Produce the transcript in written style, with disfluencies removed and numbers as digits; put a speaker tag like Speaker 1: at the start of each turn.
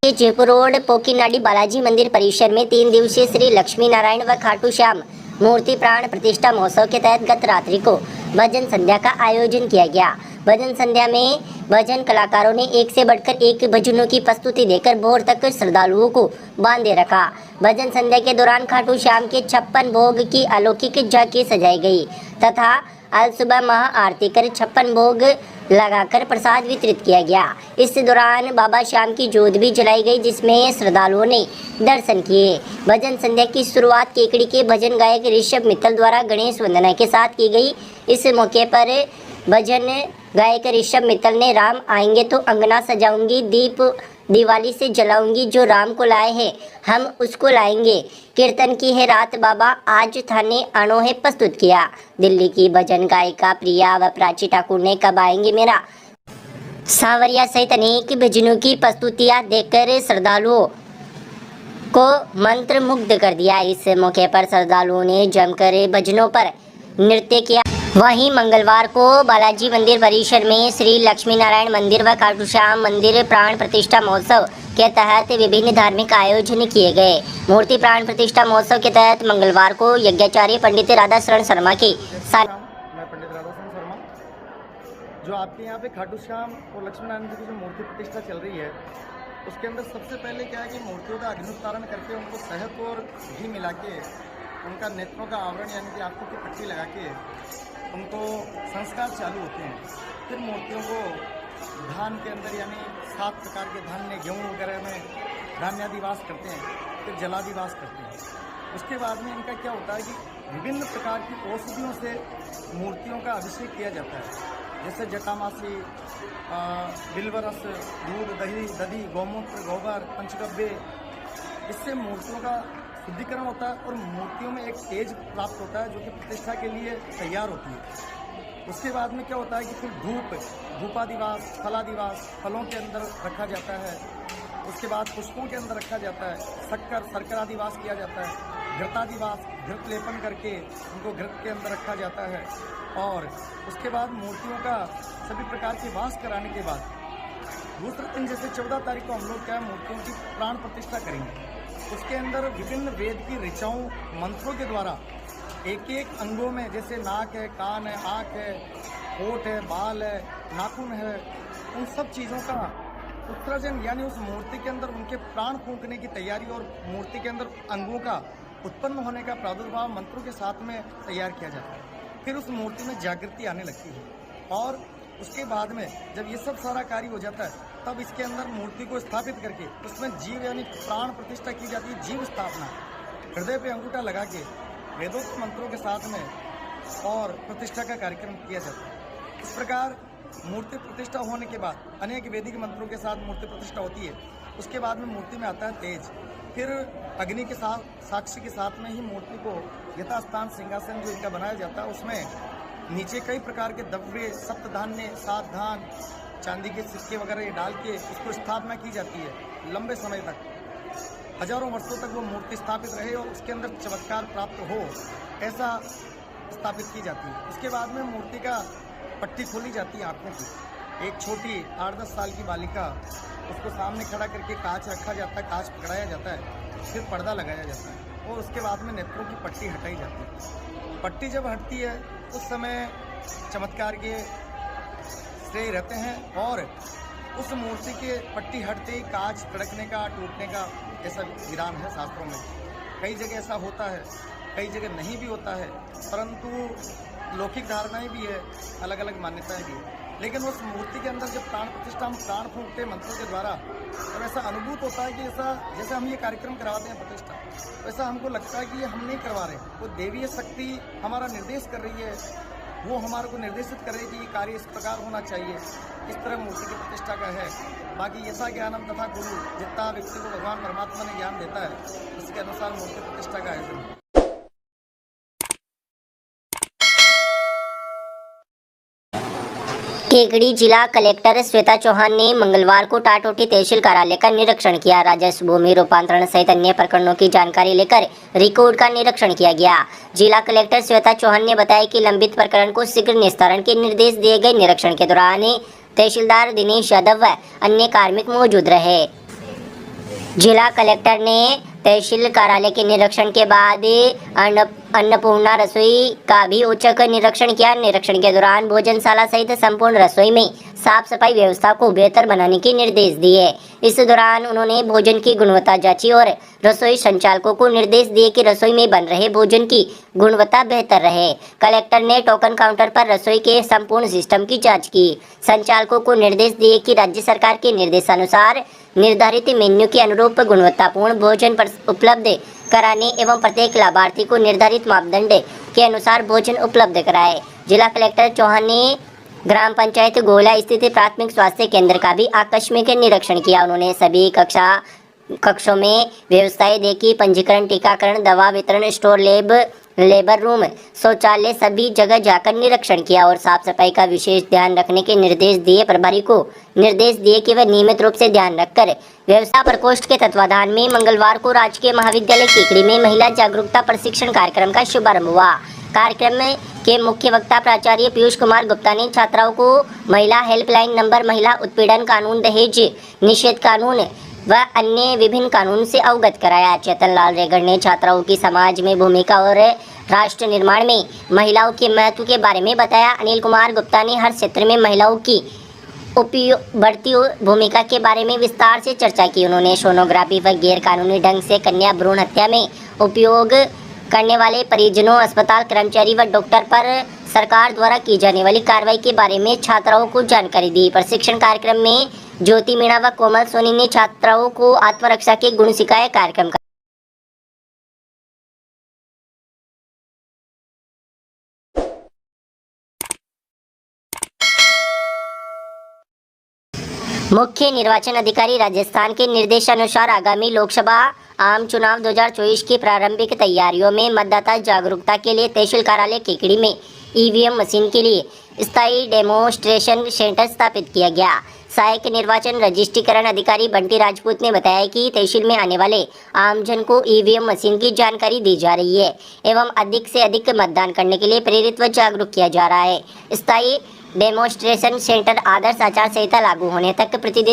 Speaker 1: Jaipur road पोकीनाडी Balaji मंदिर परिसर में 3 दिवसीय श्री लक्ष्मी नारायण व खाटू श्याम मूर्ति प्राण प्रतिष्ठा महोत्सव के तहत गत रात्रि को भजन संध्या का आयोजन किया गया। भजन संध्या में भजन कलाकारों ने एक से बढ़कर एक भजनों की प्रस्तुति देकर भोर तक श्रद्धालुओं को बांधे रखा। भजन संध्या के दौरान खाटू श्याम के 56 भोग की अलौकिक झांकी सजाई गई तथा आज सुबह महा आरती कर 56 भोग लगाकर प्रसाद वितरित किया गया। इस दौरान बाबा श्याम की ज्योत भी जलाई गई जिसमें श्रद्धालुओं ने दर्शन किए। भजन संध्या की शुरुआत केकड़ी के भजन गायक ऋषभ मित्तल द्वारा गणेश वंदना के साथ की गई। इस मौके पर भजन गायक ऋषभ मित्तल ने राम आएंगे तो अंगना सजाऊंगी, दीप दिवाली से जलाऊंगी, जो राम को लाए हैं हम उसको लाएंगे, कीर्तन की है रात बाबा आज थाने आनो है प्रस्तुत किया। दिल्ली की भजन गायिका प्रिया व प्राची ठाकुर ने कब आएंगे मेरा सांवरिया सहित अनेक भजनों की प्रस्तुतियां देकर श्रद्धालुओं को मंत्र मुग्ध कर दिया। इस मौके पर श्रद्धालुओं ने जमकर भजनों पर नृत्य किया। वहीं मंगलवार को बालाजी मंदिर परिसर में श्री लक्ष्मी नारायण मंदिर व खाटू श्याम मंदिर प्राण प्रतिष्ठा महोत्सव के तहत विभिन्न धार्मिक आयोजन किए गए। मूर्ति प्राण प्रतिष्ठा महोत्सव के तहत मंगलवार को यज्ञाचार्य पंडित राधा शरण शर्मा के साथ
Speaker 2: मैं पंडित राधा शरण शर्मा, जो आपके यहाँ पे खाटू श्याम और लक्ष्मी नारायण जी की जो मूर्ति प्रतिष्ठा चल रही है उसके अंदर सबसे पहले क्या है कि मूर्तियों का अग्निस्तारण करके उनको शहद और घी मिला के उनका नेत्रों का आवरण यानी कि आंखों की पट्टी लगा के उनको संस्कार चालू होते हैं। फिर मूर्तियों को धान के अंदर यानी 7 प्रकार के धान्य गेहूँ वगैरह में धान्यादिवास करते हैं, फिर जलादिवास करते हैं। उसके बाद में इनका क्या होता है कि विभिन्न प्रकार की औषधियों से मूर्तियों का अभिषेक किया जाता है, जैसे जटामासी, बिल्वरस, दूध, दही, दधी, गौमूत्र, गोबर, पंचगव्य। इससे मूर्तियों का शुद्धिकरण होता है और मूर्तियों में एक तेज प्राप्त होता है जो कि प्रतिष्ठा के लिए तैयार होती है। उसके बाद में क्या होता है कि फिर धूपादिवास, फलादिवास फलों के अंदर रखा जाता है। उसके बाद पुष्पों के अंदर रखा जाता है, शर्करादिवास किया जाता है, घृतादिवास घृत लेपन करके उनको घृत के अंदर रखा जाता है। और उसके बाद मूर्तियों का सभी प्रकार के वास कराने के बाद दूसरे दिन जैसे 14 तारीख को हम लोग क्या मूर्तियों की प्राण प्रतिष्ठा करेंगे। उसके अंदर विभिन्न वेद की ऋचाओं मंत्रों के द्वारा एक एक अंगों में जैसे नाक है, कान है, आँख है, होठ है, बाल है, नाखून है, उन सब चीज़ों का उत्सर्जन यानी उस मूर्ति के अंदर उनके प्राण फूंकने की तैयारी और मूर्ति के अंदर अंगों का उत्पन्न होने का प्रादुर्भाव मंत्रों के साथ में तैयार किया जाता है। फिर उस मूर्ति में जागृति आने लगती है और उसके बाद में जब ये सब सारा कार्य हो जाता है तब इसके अंदर मूर्ति को स्थापित करके उसमें जीव यानी प्राण प्रतिष्ठा की जाती है। जीव स्थापना हृदय पे अंगूठा लगा के वेदोक्त मंत्रों के साथ में और प्रतिष्ठा का कार्यक्रम किया जाता है। इस प्रकार मूर्ति प्रतिष्ठा होने के बाद अनेक वैदिक मंत्रों के साथ मूर्ति प्रतिष्ठा होती है। उसके बाद में मूर्ति में आता है तेज, फिर अग्नि के साथ साक्षी के साथ में ही मूर्ति को यथास्थान सिंहासन जो इनका बनाया जाता है उसमें नीचे कई प्रकार के द्रव्य, सप्तधान्य, 7 धान, चांदी के सिक्के वगैरह डाल के उसको स्थापना की जाती है। लंबे समय तक, हजारों वर्षों तक वो मूर्ति स्थापित रहे और उसके अंदर चमत्कार प्राप्त हो ऐसा स्थापित की जाती है। उसके बाद में मूर्ति का पट्टी खोली जाती है आँखों की। एक छोटी 8-10 साल की बालिका उसको सामने खड़ा करके कांच रखा जाता है, कांच पकड़ाया जाता है, फिर पर्दा लगाया जाता है और उसके बाद में नेत्रों की पट्टी हटाई जाती है। पट्टी जब हटती है उस समय चमत्कार के श्रेय रहते हैं और उस मूर्ति के पट्टी हटते ही कांच तड़कने का, टूटने का ऐसा विधान है शास्त्रों में। कई जगह ऐसा होता है, कई जगह नहीं भी होता है, परंतु लौकिक धारणाएं भी है, अलग अलग मान्यताएं भी है। लेकिन उस मूर्ति के अंदर जब प्राण प्रतिष्ठा हम प्राण फूंकते मंत्रों के द्वारा तब ऐसा अनुभूत होता है कि जैसे हम ये कार्यक्रम करवाते हैं प्रतिष्ठा, वैसा हमको लगता है कि ये हम नहीं करवा रहे, वो देवीय शक्ति हमारा निर्देश कर रही है, वो हमारे को निर्देशित करे कि ये कार्य इस प्रकार होना चाहिए। इस तरह मूर्ति की प्रतिष्ठा का है। बाकी यथा ज्ञानम तथा गुरु, जितना व्यक्ति को भगवान परमात्मा ने ज्ञान देता है उसके अनुसार मूर्ति प्रतिष्ठा का आयोजन है।
Speaker 1: केकड़ी जिला कलेक्टर श्वेता चौहान ने मंगलवार को टाटोटी तहसील कार्यालय का निरीक्षण किया। राजस्व, भूमि रूपांतरण सहित अन्य प्रकरणों की जानकारी लेकर रिकॉर्ड का निरीक्षण किया गया। जिला कलेक्टर श्वेता चौहान ने बताया कि लंबित प्रकरण को शीघ्र निस्तारण के निर्देश दिए गए। निरीक्षण के दौरान तहसीलदार दिनेश यादव व अन्य कार्मिक मौजूद रहे। जिला कलेक्टर ने तहसील कार्यालय के निरीक्षण के बाद अन्नपूर्णा रसोई का भी औचक निरीक्षण किया। निरीक्षण के दौरान भोजनशाला सहित संपूर्ण रसोई में साफ सफाई व्यवस्था को बेहतर बनाने के निर्देश दिए। इस दौरान उन्होंने भोजन की गुणवत्ता जांची और रसोई संचालकों को निर्देश दिए कि रसोई में बन रहे भोजन की गुणवत्ता बेहतर रहे। कलेक्टर ने टोकन काउंटर पर रसोई के संपूर्ण सिस्टम की जांच की। संचालकों को निर्देश दिए कि राज्य सरकार के निर्देशानुसार निर्धारित मेन्यू के अनुरूप गुणवत्तापूर्ण भोजन उपलब्ध कराने एवं प्रत्येक लाभार्थी को निर्धारित मापदंड के अनुसार भोजन उपलब्ध कराए। जिला कलेक्टर चौहान ने ग्राम पंचायत गोला स्थित प्राथमिक स्वास्थ्य केंद्र का भी आकस्मिक निरीक्षण किया। उन्होंने सभी कक्षों में व्यवस्थाएं देखी। पंजीकरण, टीकाकरण, दवा वितरण, स्टोर, लेबर रूम, शौचालय सभी जगह जाकर निरीक्षण किया और साफ सफाई का विशेष ध्यान रखने के निर्देश दिए। प्रभारी को निर्देश दिए कि वह नियमित रूप से ध्यान रखकर व्यवस्था प्रकोष्ठ के तत्वाधान में मंगलवार को राजकीय महाविद्यालय केकड़ी में महिला जागरूकता प्रशिक्षण कार्यक्रम का शुभारंभ हुआ। कार्यक्रम के मुख्य वक्ता प्राचार्य पीयूष कुमार गुप्ता ने छात्राओं को महिला हेल्पलाइन नंबर, महिला उत्पीड़न कानून, दहेज निषेध कानून व अन्य विभिन्न कानून से अवगत कराया। चेतन लाल रेगड़ ने छात्राओं की समाज में भूमिका और राष्ट्र निर्माण में महिलाओं के महत्व के बारे में बताया। अनिल कुमार गुप्ता ने हर क्षेत्र में महिलाओं की बढ़ती भूमिका के बारे में विस्तार से चर्चा की। उन्होंने सोनोग्राफी व गैर कानूनी ढंग से कन्या भ्रूण हत्या में उपयोग करने वाले परिजनों, अस्पताल कर्मचारी व डॉक्टर पर सरकार द्वारा की जाने वाली कार्रवाई के बारे में छात्राओं को जानकारी दी। प्रशिक्षण कार्यक्रम में ज्योति मीणा व कोमल सोनी ने छात्राओं को आत्मरक्षा के गुण सिखाए। कार्यक्रम का मुख्य निर्वाचन अधिकारी राजस्थान के निर्देशानुसार आगामी लोकसभा आम चुनाव 2024 की प्रारंभिक तैयारियों में मतदाता जागरूकता के लिए तहसील कार्यालय केकड़ी में ईवीएम मशीन के लिए स्थायी डेमोन्स्ट्रेशन सेंटर स्थापित किया गया। सहायक निर्वाचन रजिस्ट्रीकरण अधिकारी बंटी राजपूत ने बताया कि तहसील में आने वाले आमजन को ईवीएम मशीन की जानकारी दी जा रही है एवं अधिक से अधिक मतदान करने के लिए प्रेरित व जागरूक किया जा रहा है। स्थायी डेमोन्स्ट्रेशन सेंटर आदर्श आचार संहिता लागू होने तक प्रतिदिन